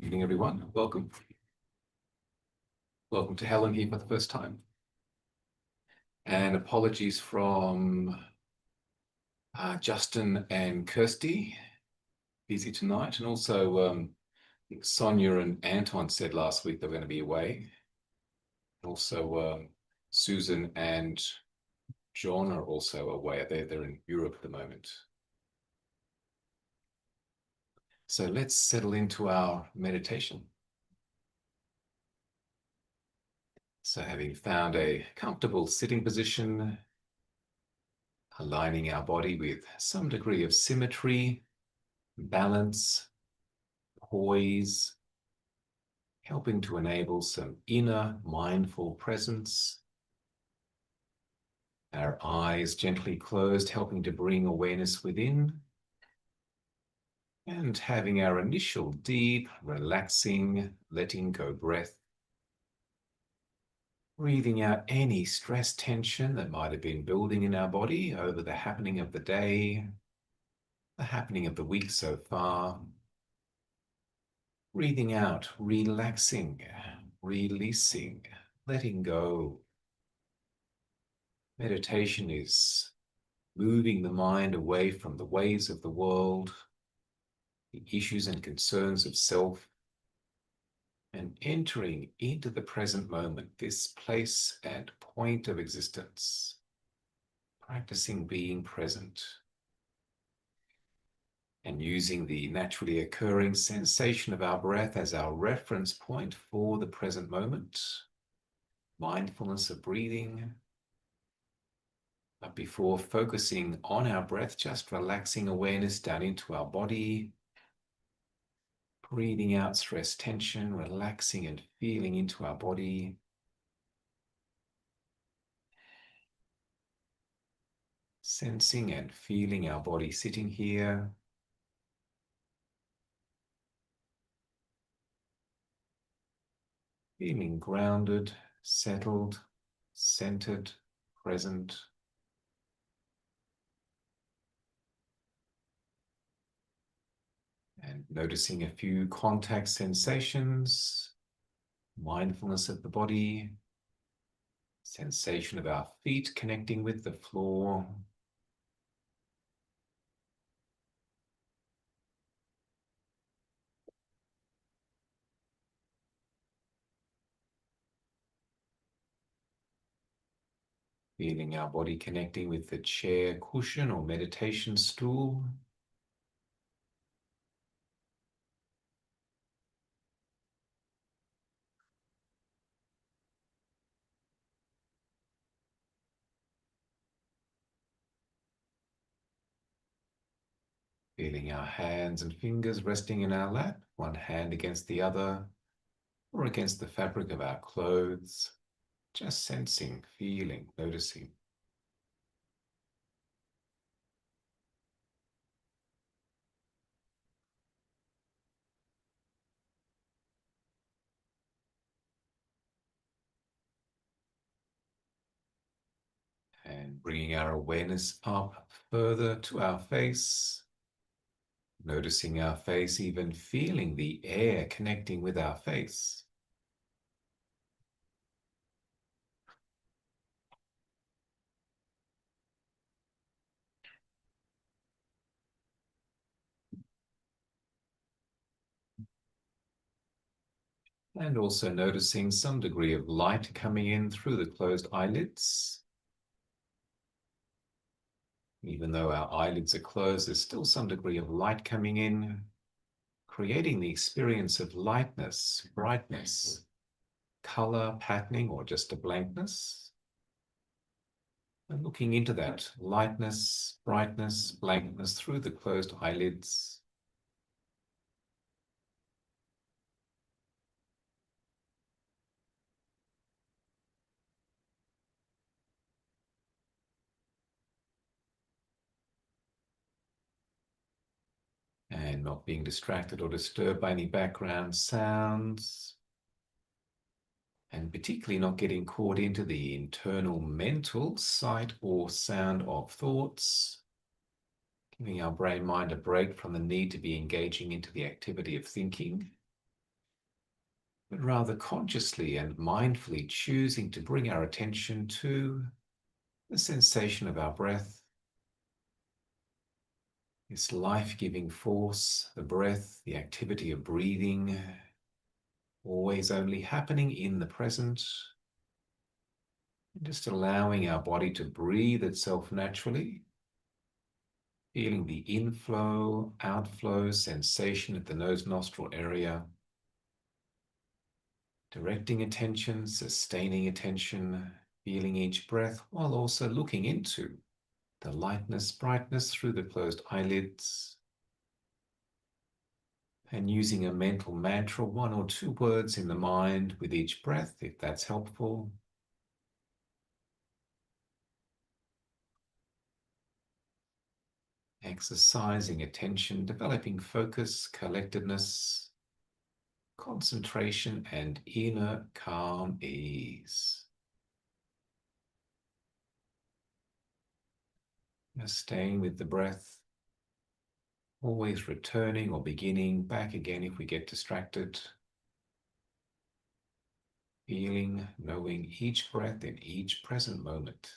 evening, everyone. Welcome. Welcome to Helen here for the first time. And apologies from Justin and Kirsty, busy tonight. And also, I think Sonia and Anton said last week they were going to be away. Also, Susan and John are also away. They're in Europe at the moment. So let's settle into our meditation. So having found a comfortable sitting position, aligning our body with some degree of symmetry, balance, poise, helping to enable some inner mindful presence. Our eyes gently closed, helping to bring awareness within. And having our initial deep, relaxing, letting go breath. Breathing out any stress tension that might have been building in our body over the happening of the day, the happening of the week so far. Breathing out, relaxing, releasing, letting go. Meditation is moving the mind away from the ways of the world, the issues and concerns of self, and entering into the present moment, this place and point of existence, practicing being present, and using the naturally occurring sensation of our breath as our reference point for the present moment. Mindfulness of breathing. But before focusing on our breath, just relaxing awareness down into our body. Breathing out stress, tension, relaxing and feeling into our body. Sensing and feeling our body sitting here. Feeling grounded, settled, centered, present. And noticing a few contact sensations, mindfulness of the body, sensation of our feet connecting with the floor. Feeling our body connecting with the chair cushion or meditation stool. Feeling our hands and fingers resting in our lap, one hand against the other, or against the fabric of our clothes. Just sensing, feeling, noticing. And bringing our awareness up further to our face. Noticing our face, even feeling the air connecting with our face. And also noticing some degree of light coming in through the closed eyelids. Even though our eyelids are closed, there's still some degree of light coming in, creating the experience of lightness, brightness, color, patterning, or just a blankness. And looking into that lightness, brightness, blankness through the closed eyelids. And not being distracted or disturbed by any background sounds. And particularly not getting caught into the internal mental sight or sound of thoughts. Giving our brain mind a break from the need to be engaging into the activity of thinking. but rather consciously and mindfully choosing to bring our attention to the sensation of our breath, this life-giving force, the breath, the activity of breathing, always only happening in the present, and just allowing our body to breathe itself naturally, feeling the inflow, outflow sensation at the nose nostril area, directing attention, sustaining attention, feeling each breath while also looking into the lightness, brightness through the closed eyelids, and using a mental mantra, one or two words in the mind with each breath, if that's helpful. Exercising attention, developing focus, collectedness, concentration, and inner calm ease. Just staying with the breath, always returning or beginning back again if we get distracted. Feeling, knowing each breath in each present moment.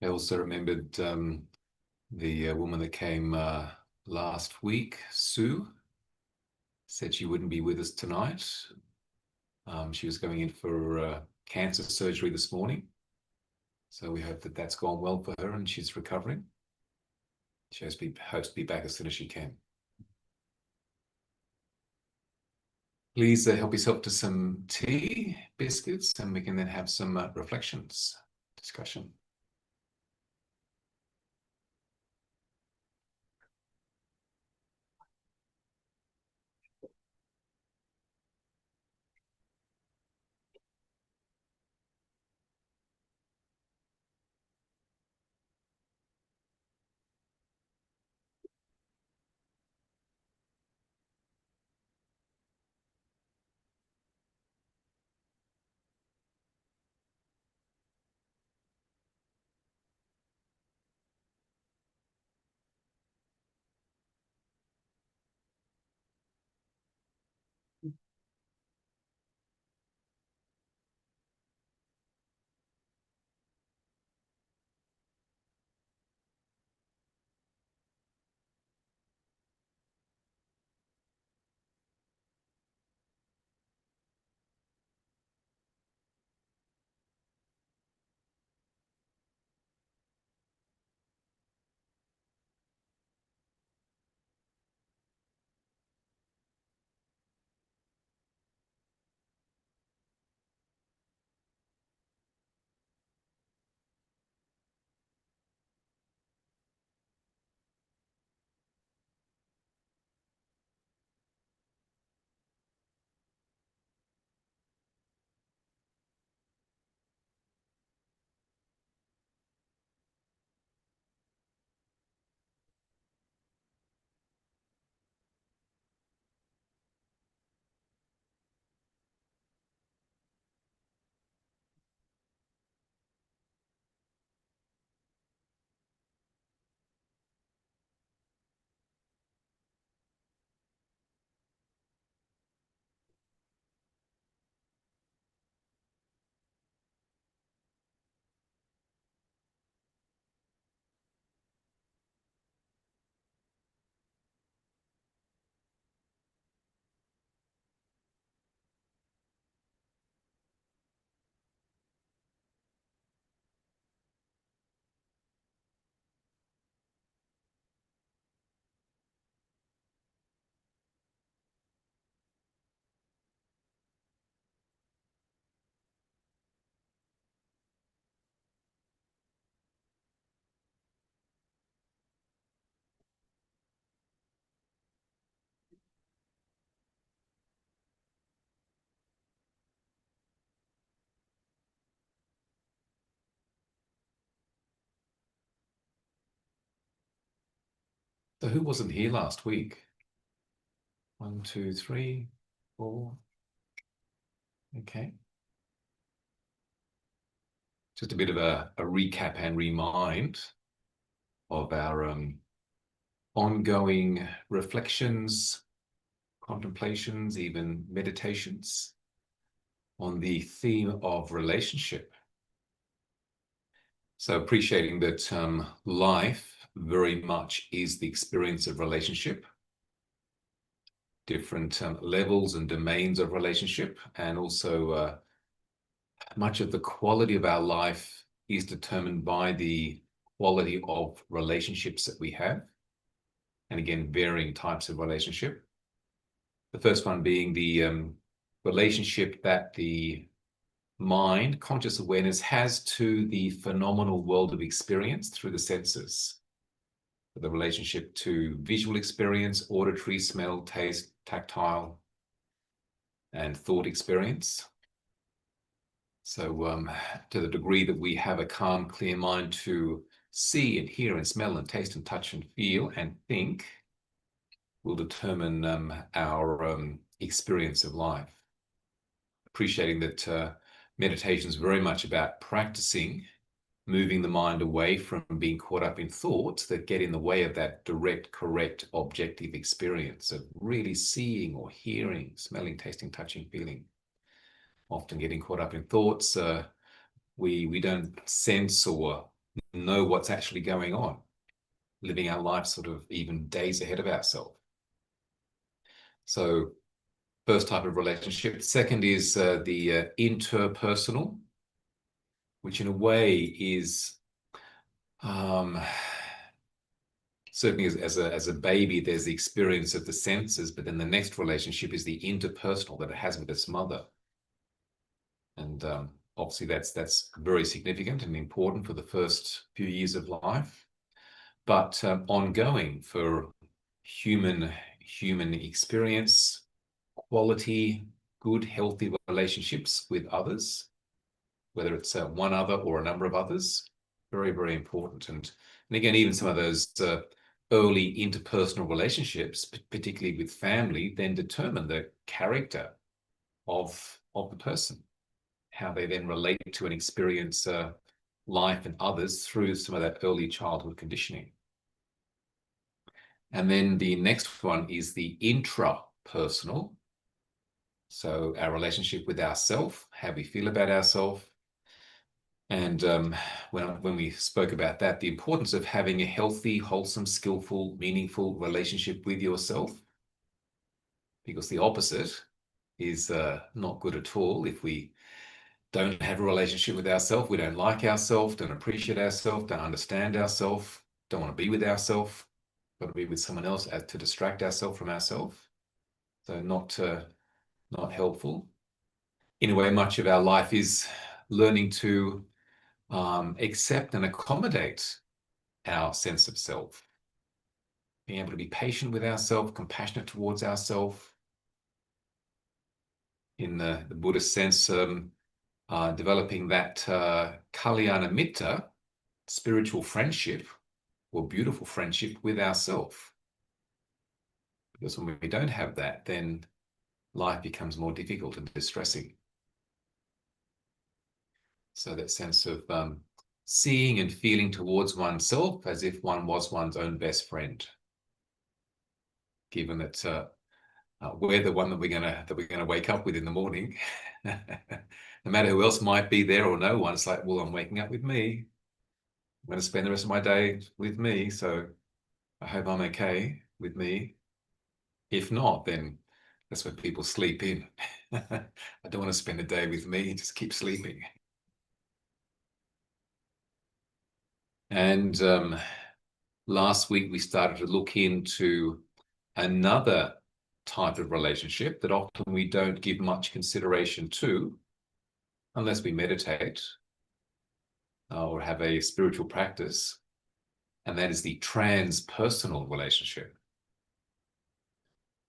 I also remembered the woman that came last week, Sue, said she wouldn't be with us tonight. She was going in for cancer surgery this morning. So we hope that that's gone well for her and she's recovering. She hopes to be back as soon as she can. Please help yourself to some tea, biscuits, and we can then have some reflections, discussion. So who wasn't here last week? 1, 2, 3, 4. Okay. Just a bit of a recap and remind of our ongoing reflections, contemplations, even meditations on the theme of relationship. So appreciating that life very much is the experience of relationship, different levels and domains of relationship, and also much of the quality of our life is determined by the quality of relationships that we have. And again, varying types of relationship. The first one being the relationship that the mind, conscious awareness, has to the phenomenal world of experience through the senses. The relationship to visual experience, auditory, smell, taste, tactile, and thought experience. So to the degree that we have a calm, clear mind to see and hear and smell and taste and touch and feel and think, will determine our experience of life. Appreciating that meditation is very much about practicing moving the mind away from being caught up in thoughts that get in the way of that direct, correct, objective experience of really seeing or hearing, smelling, tasting, touching, feeling. Often getting caught up in thoughts, we don't sense or know what's actually going on, living our life sort of even days ahead of ourselves. So first type of relationship. Second is the interpersonal, which in a way is certainly as a baby, there's the experience of the senses, but then the next relationship is the interpersonal that it has with its mother. And obviously that's very significant and important for the first few years of life, but ongoing for human experience, quality, good, healthy relationships with others, whether it's one other or a number of others, very, very important. And again, even some of those early interpersonal relationships, particularly with family, then determine the character of the person, how they then relate to and experience life and others through some of that early childhood conditioning. And then the next one is the intrapersonal. So our relationship with ourself, how we feel about ourselves. And when we spoke about that, the importance of having a healthy, wholesome, skillful, meaningful relationship with yourself, because the opposite is not good at all. If we don't have a relationship with ourselves, we don't like ourselves, don't appreciate ourselves, don't understand ourselves, don't want to be with ourselves, got to be with someone else to distract ourselves from ourselves. So not helpful. In a way, much of our life is learning to accept and accommodate our sense of self, being able to be patient with ourselves, compassionate towards ourselves. In the Buddhist sense, developing that kalyana mitta, spiritual friendship or beautiful friendship with ourselves. Because when we don't have that, then life becomes more difficult and distressing. So that sense of seeing and feeling towards oneself as if one was one's own best friend, given that we're the one that we're gonna wake up with in the morning. No matter who else might be there or no one, it's like, well, I'm waking up with me. I'm going to spend the rest of my day with me, so I hope I'm okay with me. If not, then that's when people sleep in. I don't want to spend a day with me, just keep sleeping. And last week we started to look into another type of relationship that often we don't give much consideration to unless we meditate or have a spiritual practice, and that is the transpersonal relationship.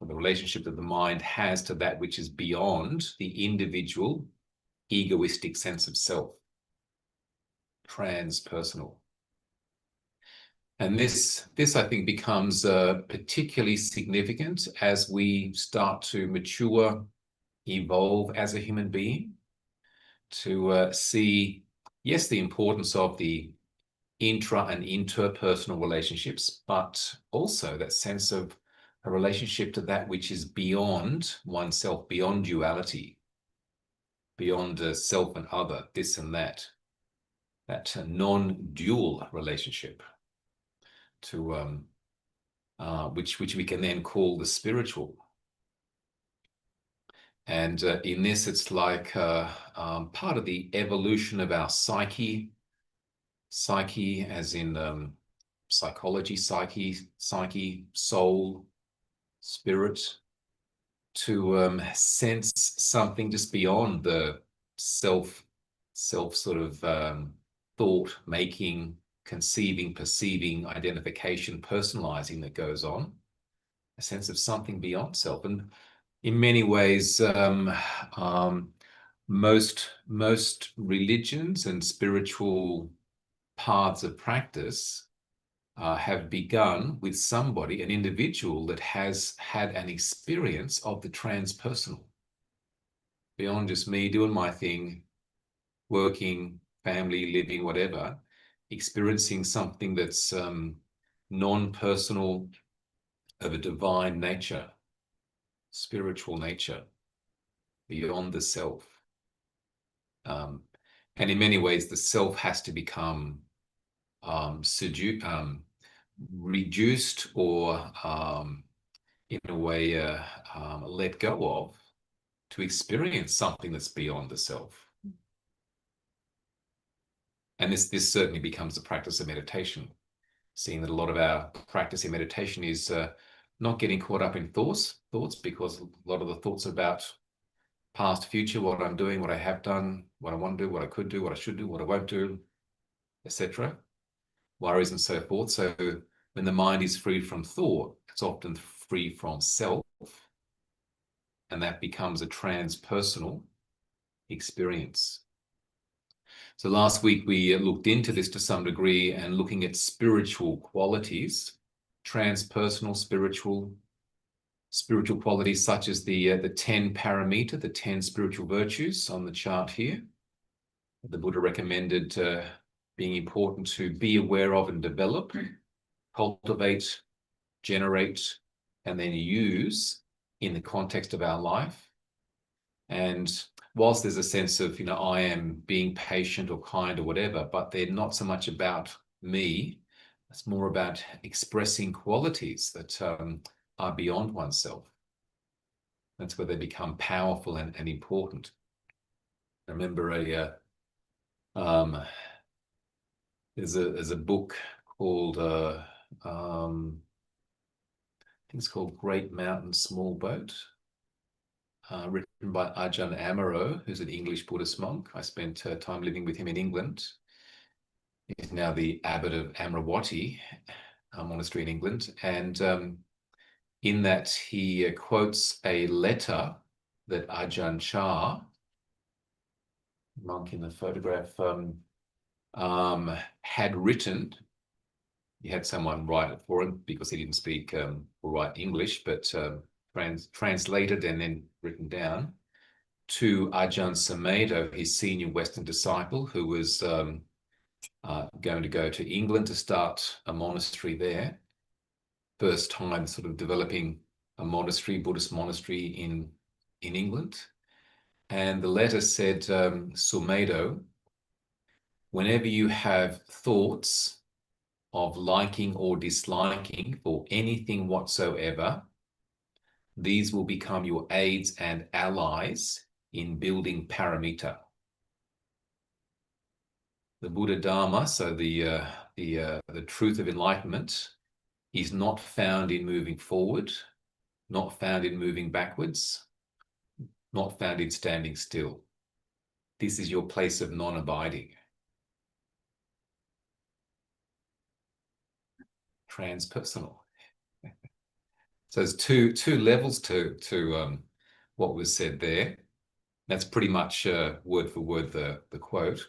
The relationship that the mind has to that which is beyond the individual egoistic sense of self. Transpersonal. And this I think becomes particularly significant as we start to mature, evolve as a human being, to see, yes, the importance of the intra and interpersonal relationships, but also that sense of a relationship to that which is beyond oneself, beyond duality, beyond self and other, this and that non-dual relationship to which we can then call the spiritual. And in this, it's like part of the evolution of our psyche as in psychology, psyche, soul, spirit, to sense something just beyond the self sort of thought making, conceiving, perceiving, identification, personalizing that goes on, a sense of something beyond self. And in many ways, most religions and spiritual paths of practice have begun with somebody, an individual that has had an experience of the transpersonal, beyond just me doing my thing, working, family, living, whatever, experiencing something that's non-personal, of a divine nature, spiritual nature, beyond the self. And in many ways, the self has to become reduced or in a way let go of to experience something that's beyond the self. And this certainly becomes a practice of meditation, seeing that a lot of our practice in meditation is not getting caught up in thoughts, because a lot of the thoughts about past, future, what I'm doing, what I have done, what I want to do, what I could do, what I should do, what I won't do, etc., worries and so forth. So when the mind is free from thought, it's often free from self, and that becomes a transpersonal experience. So last week we looked into this to some degree and looking at spiritual qualities, transpersonal spiritual qualities such as the 10 paramita, the 10 spiritual virtues on the chart here. The Buddha recommended being important to be aware of and develop, cultivate, generate, and then use in the context of our life. And whilst there's a sense of, I am being patient or kind or whatever, but they're not so much about me. It's more about expressing qualities that are beyond oneself. That's where they become powerful and important. I remember there's a book called I think it's called Great Mountain, Small Boat, written by Ajahn Amaro, who's an English Buddhist monk. I spent time living with him in England. He's now the abbot of Amaravati monastery in England. And in that, he quotes a letter that Ajahn Chah, monk in the photograph, had written. He had someone write it for him because he didn't speak or write English, but translated and then written down to Ajahn Sumedho, his senior Western disciple, who was going to go to England to start a monastery there. First time sort of developing a monastery, Buddhist monastery in England. And the letter said, Sumedho, whenever you have thoughts of liking or disliking for anything whatsoever, these will become your aids and allies in building paramita. The Buddha Dharma, so the truth of enlightenment, is not found in moving forward, not found in moving backwards, not found in standing still. This is your place of non-abiding. Transpersonal. So there's two levels to what was said there. That's pretty much word for word the quote.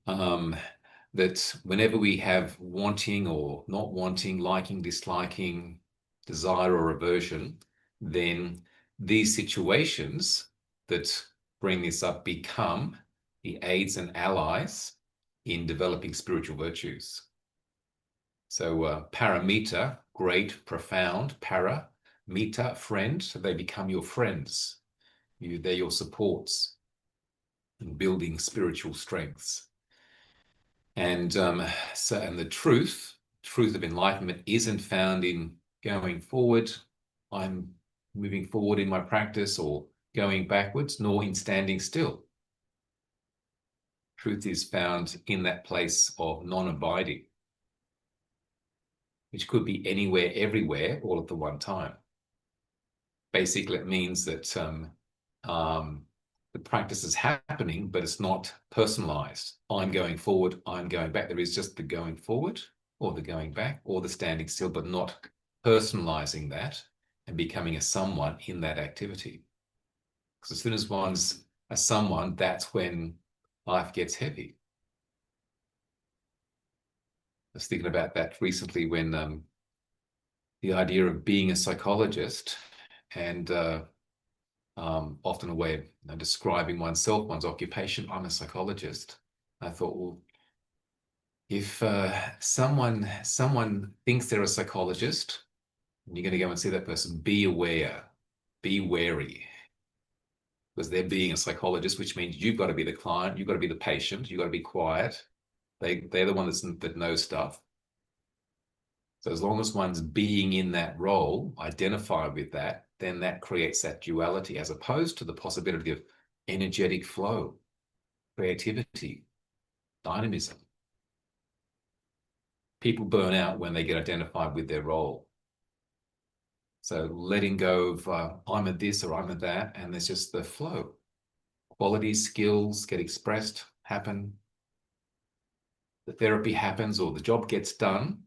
That whenever we have wanting or not wanting, liking, disliking, desire or aversion, then these situations that bring this up become the aids and allies in developing spiritual virtues. So paramita, great, profound, para, mita, friend, so they become your friends. They're your supports in building spiritual strengths. And and the truth of enlightenment isn't found in going forward, I'm moving forward in my practice, or going backwards, nor in standing still. Truth is found in that place of non-abiding, which could be anywhere, everywhere, all at the one time. Basically, it means that the practice is happening, but it's not personalized. I'm going forward, I'm going back. There is just the going forward or the going back or the standing still, but not personalizing that and becoming a someone in that activity. Because as soon as one's a someone, that's when life gets heavy. I was thinking about that recently when the idea of being a psychologist and often a way of describing oneself, one's occupation. I'm a psychologist. I thought, well, if someone thinks they're a psychologist, and you're going to go and see that person, be aware, be wary, because they're being a psychologist, which means you've got to be the client, you've got to be the patient, you've got to be quiet, They're the ones that know stuff. So as long as one's being in that role, identify with that, then that creates that duality, as opposed to the possibility of energetic flow, creativity, dynamism. People burn out when they get identified with their role. So letting go of I'm a this or I'm a that, and there's just the flow. Qualities, skills get expressed, happen. The therapy happens or the job gets done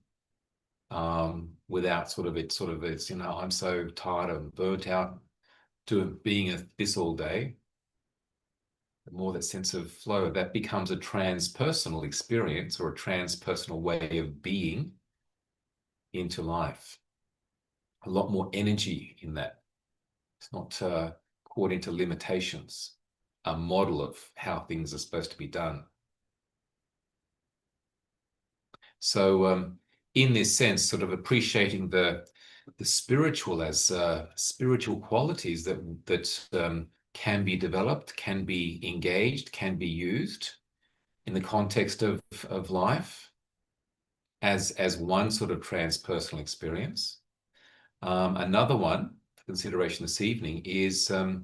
without it's, I'm so tired, I'm burnt out being this all day. The more that sense of flow, that becomes a transpersonal experience or a transpersonal way of being into life. A lot more energy in that. It's not caught into limitations, a model of how things are supposed to be done. So in this sense, sort of appreciating the spiritual as spiritual qualities that can be developed, can be engaged, can be used in the context of life as one sort of transpersonal experience. Another one for consideration this evening is the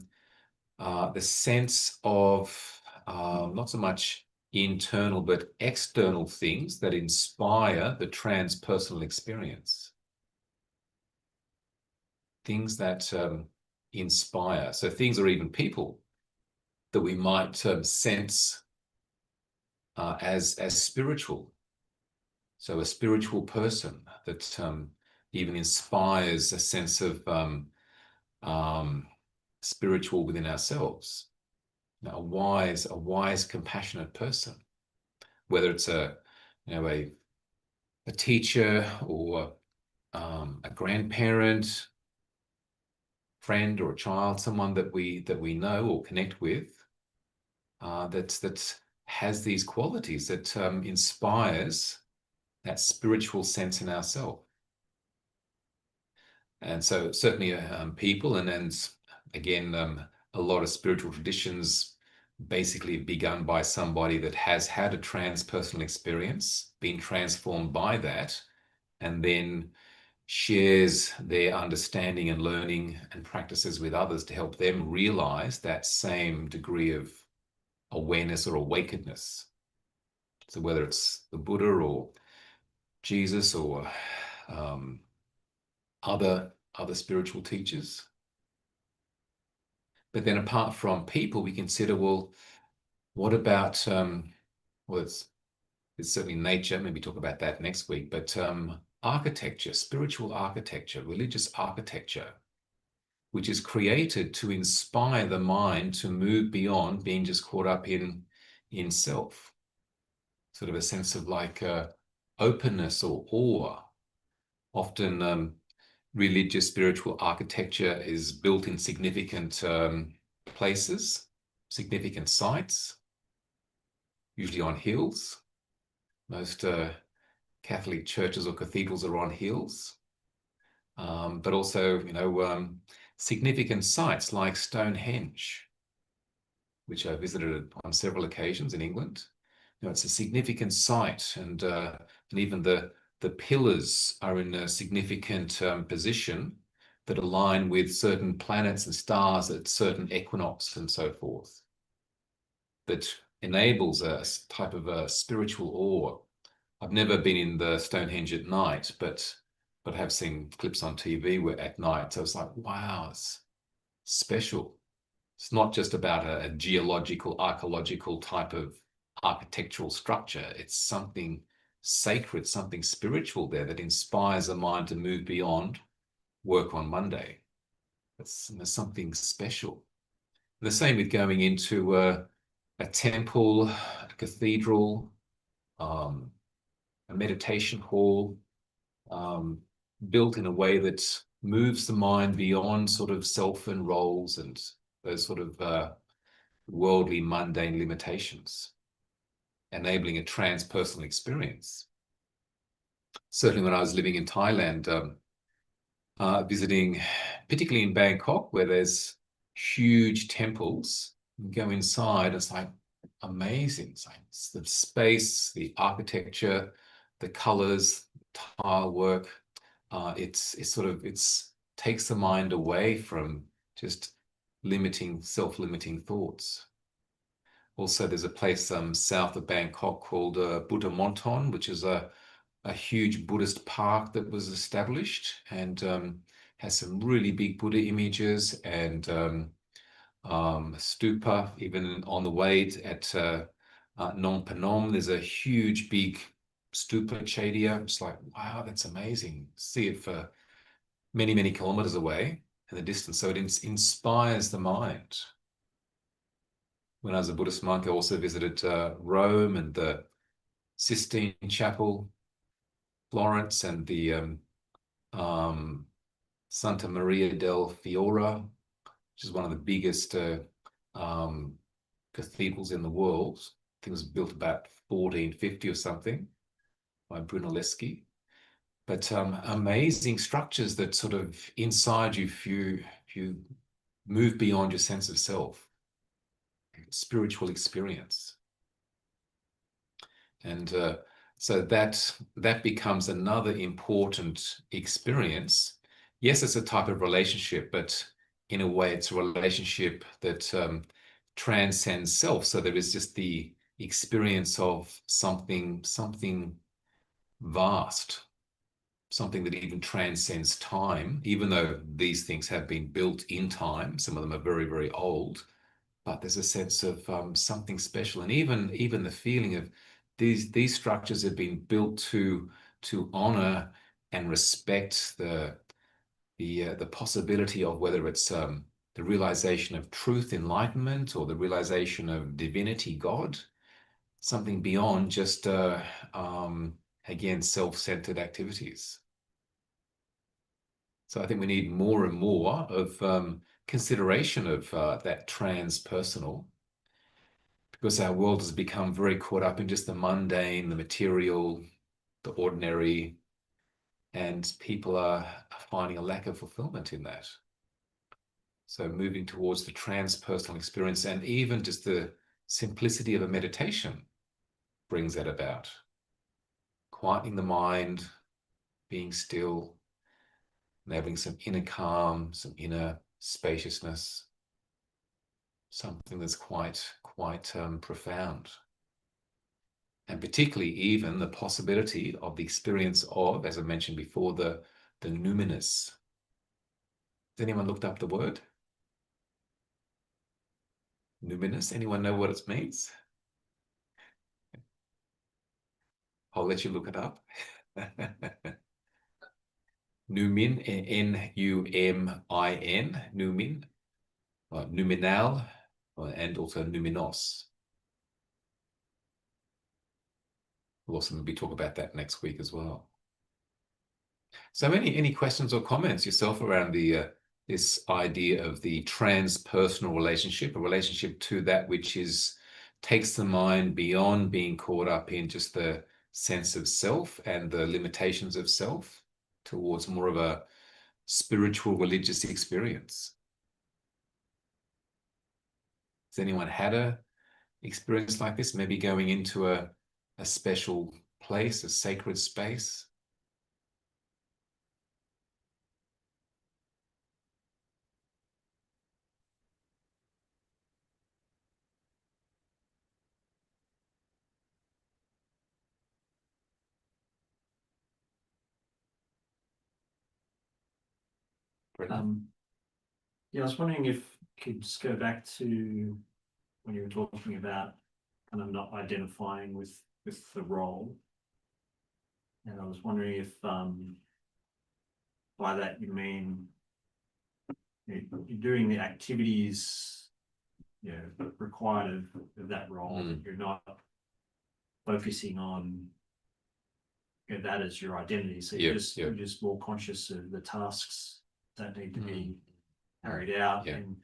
sense of not so much internal but external things that inspire the transpersonal experience. Things that inspire. So things or even people that we might sense as spiritual. So a spiritual person that even inspires a sense of spiritual within ourselves. A wise, compassionate person, whether it's a teacher or a grandparent, friend or a child, someone that we know or connect with, that has these qualities that inspires that spiritual sense in ourselves. And so certainly people and again, a lot of spiritual traditions basically begun by somebody that has had a transpersonal experience, been transformed by that, and then shares their understanding and learning and practices with others to help them realize that same degree of awareness or awakenedness. So whether it's the Buddha or Jesus or other spiritual teachers. But then apart from people, we consider, well, what about, well, it's certainly nature, maybe talk about that next week, but architecture, spiritual architecture, religious architecture, which is created to inspire the mind to move beyond being just caught up in self. Sort of a sense of like openness or awe. Often religious spiritual architecture is built in significant places, significant sites, usually on hills. Most Catholic churches or cathedrals are on hills. But also, significant sites like Stonehenge, which I visited on several occasions in England. It's a significant site, and even the pillars are in a significant position that align with certain planets and stars at certain equinox and so forth. That enables a type of a spiritual awe. I've never been in the Stonehenge at night, but have seen clips on TV where at night, so it's like, wow, it's special. It's not just about a geological, archaeological type of architectural structure. It's something sacred, something spiritual there that inspires the mind to move beyond work on Monday. There's something special. And the same with going into a temple, a cathedral, a meditation hall, built in a way that moves the mind beyond sort of self and roles and those sort of worldly, mundane limitations, enabling a transpersonal experience. Certainly when I was living in Thailand, visiting, particularly in Bangkok, where there's huge temples, you go inside, it's like, amazing. It's like the space, the architecture, the colors, tile work. It's takes the mind away from just self-limiting thoughts. Also, there's a place south of Bangkok called Buddha Monton, which is a huge Buddhist park that was established and has some really big Buddha images and stupa. Even on the way at Phnom Penh, there's a huge, big stupa chaitya. It's like, wow, that's amazing. See it for many, many kilometers away in the distance. So it inspires the mind. When I was a Buddhist monk, I also visited Rome and the Sistine Chapel, Florence, and the Santa Maria del Fiora, which is one of the biggest um, cathedrals in the world. I think it was built about 1450 or something by Brunelleschi. But amazing structures that sort of inside you, if you move beyond your sense of self, spiritual experience. And so that becomes another important experience. Yes, it's a type of relationship, but in a way, it's a relationship that transcends self. So there is just the experience of something vast, something that even transcends time, even though these things have been built in time. Some of them are very, very old, but there's a sense of something special, and even the feeling of these structures have been built to honor and respect the possibility of whether it's the realization of truth, enlightenment, or the realization of divinity, God, something beyond just again self-centered activities. So I think we need more and more of consideration of that transpersonal, because our world has become very caught up in just the mundane, the material, the ordinary, and people are finding a lack of fulfillment in that. So moving towards the transpersonal experience and even just the simplicity of a meditation brings that about. Quietening the mind, being still, and having some inner calm, some inner spaciousness, something that's quite profound. And particularly even the possibility of the experience of, as I mentioned before, the numinous. Has anyone looked up the word? Numinous? Anyone know what it means? I'll let you look it up. Numin, Numin, numin, numinal, and also numinos. We'll also maybe talk about that next week as well. So any questions or comments yourself around the this idea of the transpersonal relationship, a relationship to that which takes the mind beyond being caught up in just the sense of self and the limitations of self towards more of a spiritual religious experience? Has anyone had a experience like this, maybe going into a special place, a sacred space? Yeah, I was wondering if you could just go back to when you were talking about kind of not identifying with the role. And I was wondering if by that you mean you're doing the activities required of that role. You're not focusing on that as your identity. So you're just more conscious of the tasks that need to be carried out, and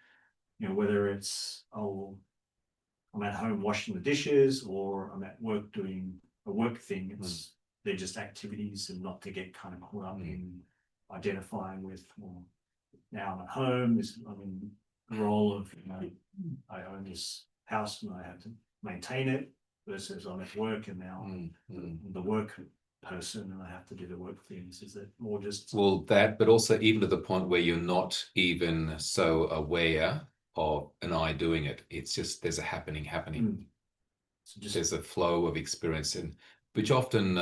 whether it's I'm at home washing the dishes or I'm at work doing a work thing. They're just activities, and not to get kind of caught up in identifying with, well, now I'm at home. I'm in the role of I own this house and I have to maintain it versus I'm at work and now the work person and I have to do the work things? Is it more just but also even to the point where you're not even so aware of an I doing it. It's just there's a happening. So there's a flow of experience, and which often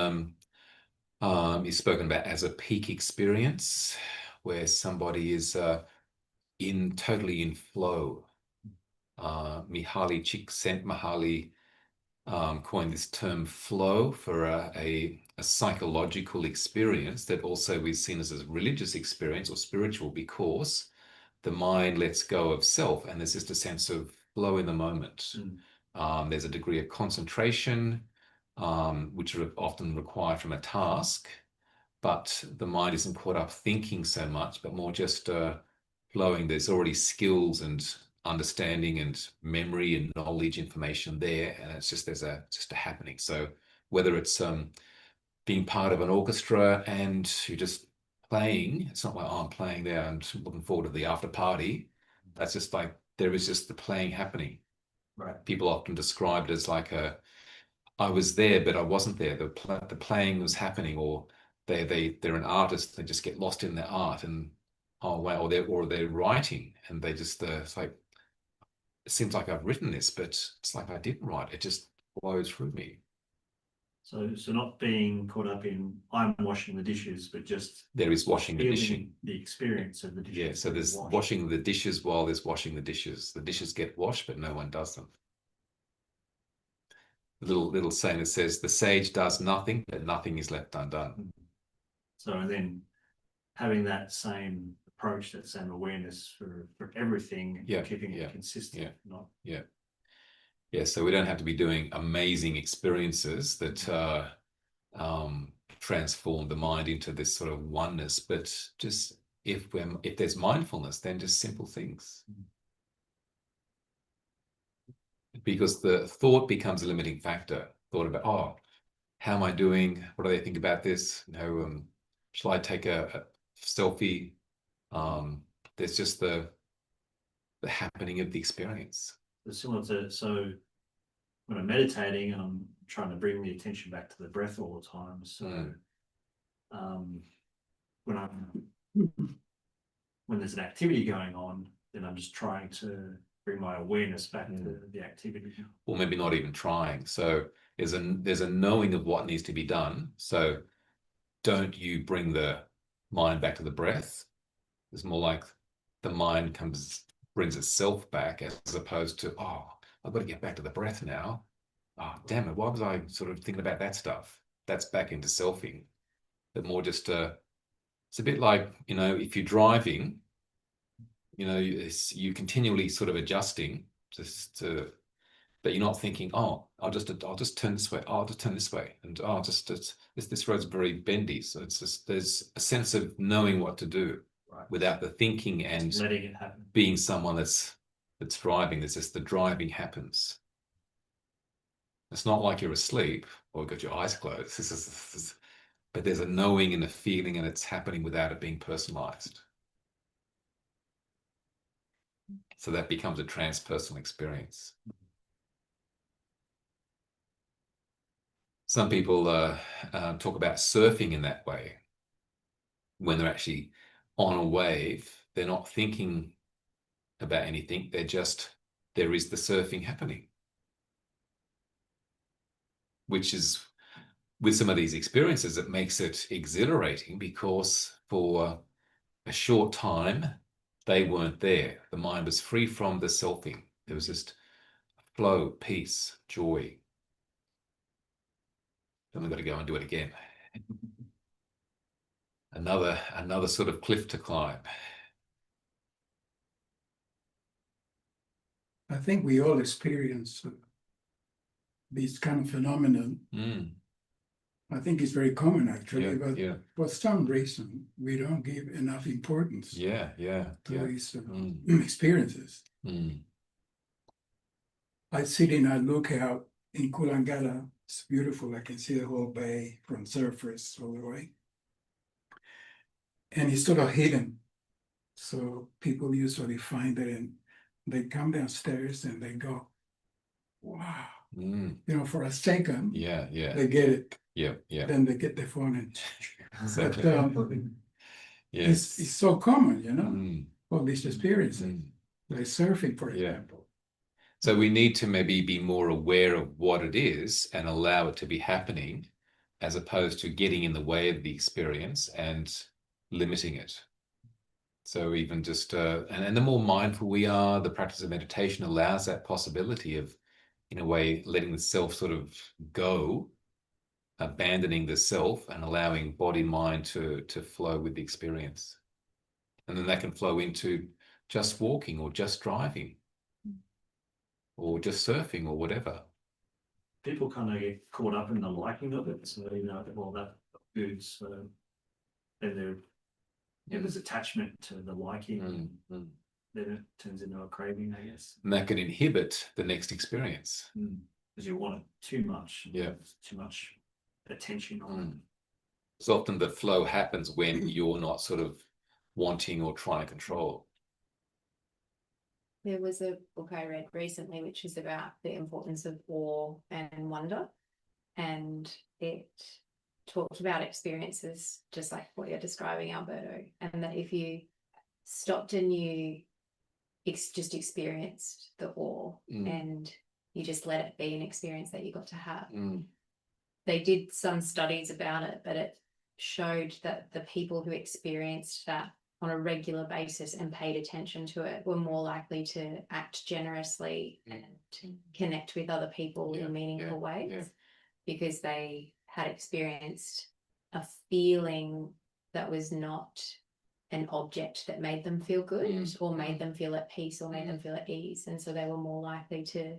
is spoken about as a peak experience, where somebody is totally in flow. Mihaly Csikszentmihalyi coined this term flow for a psychological experience that also is seen as a religious experience or spiritual, because the mind lets go of self and there's just a sense of flow in the moment. There's a degree of concentration, which are often required from a task, but the mind isn't caught up thinking so much, but more just flowing. There's already skills and understanding and memory and knowledge information there, and it's just there's just a happening. So whether it's being part of an orchestra and you're just playing, it's not like, oh, I'm playing there and looking forward to the after party. That's just like there is just the playing happening. right? People often describe it as like I was there but I wasn't there. The playing was happening, or they're an artist, they just get lost in their art, and oh wow, or they're writing and they just it's like, it seems like I've written this, but it's like I didn't write it. Just flows through me. So not being caught up in I'm washing the dishes, but just There is washing the dishing. the experience of the dishes. Yeah, so there's washing the dishes while there's washing the dishes. The dishes get washed, but no one does them. A little saying that says the sage does nothing, but nothing is left undone. So then having that same approach, that same awareness for everything, keeping it consistent. Yeah, so we don't have to be doing amazing experiences that transform the mind into this sort of oneness, but just if there's mindfulness, then just simple things. Because the thought becomes a limiting factor. Thought about, oh, how am I doing? What do they think about this? Shall I take a selfie? There's just the happening of the experience. It's similar to, so when I'm meditating and I'm trying to bring the attention back to the breath all the time. So when there's an activity going on, then I'm just trying to bring my awareness back to the activity. Or maybe not even trying. So there's a knowing of what needs to be done. So don't you bring the mind back to the breath. It's more like the mind brings itself back, as opposed to, oh, I've got to get back to the breath now. Oh, damn it. Why was I sort of thinking about that stuff? That's back into selfing. But more just, it's a bit like, if you're driving, you continually sort of adjusting but you're not thinking, oh, I'll just turn this way. Oh, I'll just turn this way. And this road's very bendy. So it's just, there's a sense of knowing what to do without the thinking and letting it happen. Being someone that's driving. It's just the driving happens. It's not like you're asleep or got your eyes closed. But there's a knowing and a feeling, and it's happening without it being personalized. So that becomes a transpersonal experience. Some people talk about surfing in that way. When they're actually on a wave, they're not thinking about anything. There is the surfing happening. Which is, with some of these experiences, it makes it exhilarating, because for a short time, they weren't there. The mind was free from the selfing. There was just flow, peace, joy. Then we've got to go and do it again. Another sort of cliff to climb. I think we all experience this kind of phenomenon. I think it's very common, actually, but for some reason, we don't give enough importance to these experiences. I sit and I look out in Kulangala. It's beautiful. I can see the whole bay from surface all the way. And it's sort of hidden. So people usually find it and they come downstairs and they go, wow, you know, for a second, Yeah, yeah, they get it. yeah, yeah. Then they get their phone and Exactly. but, Yes. it's so common, you know, all these experiences. Like surfing, for Yeah. example. So we need to maybe be more aware of what it is and allow it to be happening, as opposed to getting in the way of the experience and limiting it. So even just, and the more mindful we are, the practice of meditation allows that possibility of, in a way, letting the self sort of go, abandoning the self and allowing body and mind to flow with the experience. And then that can flow into just walking or just driving or just surfing or whatever. People kind of get caught up in the liking of it. So, you know, well, that's good. So then there's attachment to the liking. Then it turns into a craving, I guess. And that can inhibit the next experience. Because you want it too much. Yeah. Too much attention on it. So often the flow happens when you're not sort of wanting or trying to control. There was a book I read recently which is about the importance of awe and wonder, and it talked about experiences just like what you're describing, Alberto, and that if you stopped and you just experienced the awe and you just let it be an experience that you got to have. They did some studies about it, but it showed that the people who experienced that on a regular basis and paid attention to it were more likely to act generously and connect with other people in meaningful ways, because they had experienced a feeling that was not an object that made them feel good or made them feel at peace or made them feel at ease. And so they were more likely to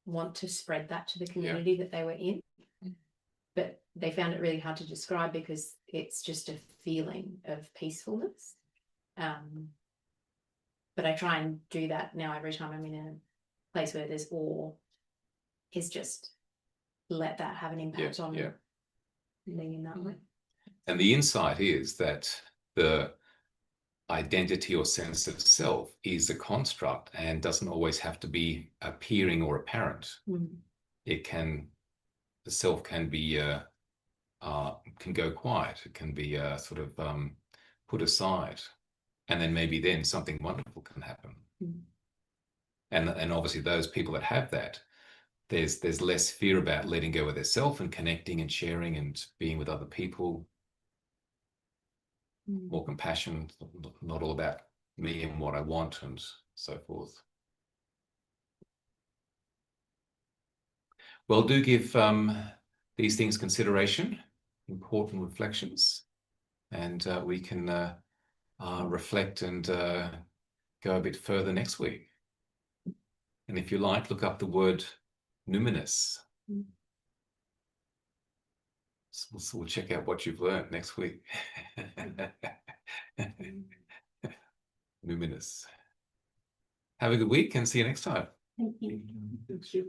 want to spread that to the community that they were in. But they found it really hard to describe because it's just a feeling of peacefulness. But I try and do that now every time I'm in a place where there's awe, is just let that have an impact on me in that way. And the insight is that the identity or sense of self is a construct and doesn't always have to be appearing or apparent. It can, the self can be can go quiet. It can be sort of put aside, and then maybe something wonderful can happen. And obviously those people that have that, there's less fear about letting go of their self and connecting and sharing and being with other people. More compassion, not all about me and what I want and so forth. Well, do give these things consideration, important reflections, and we can reflect and go a bit further next week. And if you like, look up the word numinous. So we'll check out what you've learned next week. Numinous. Have a good week and see you next time. Thank you. Thank you.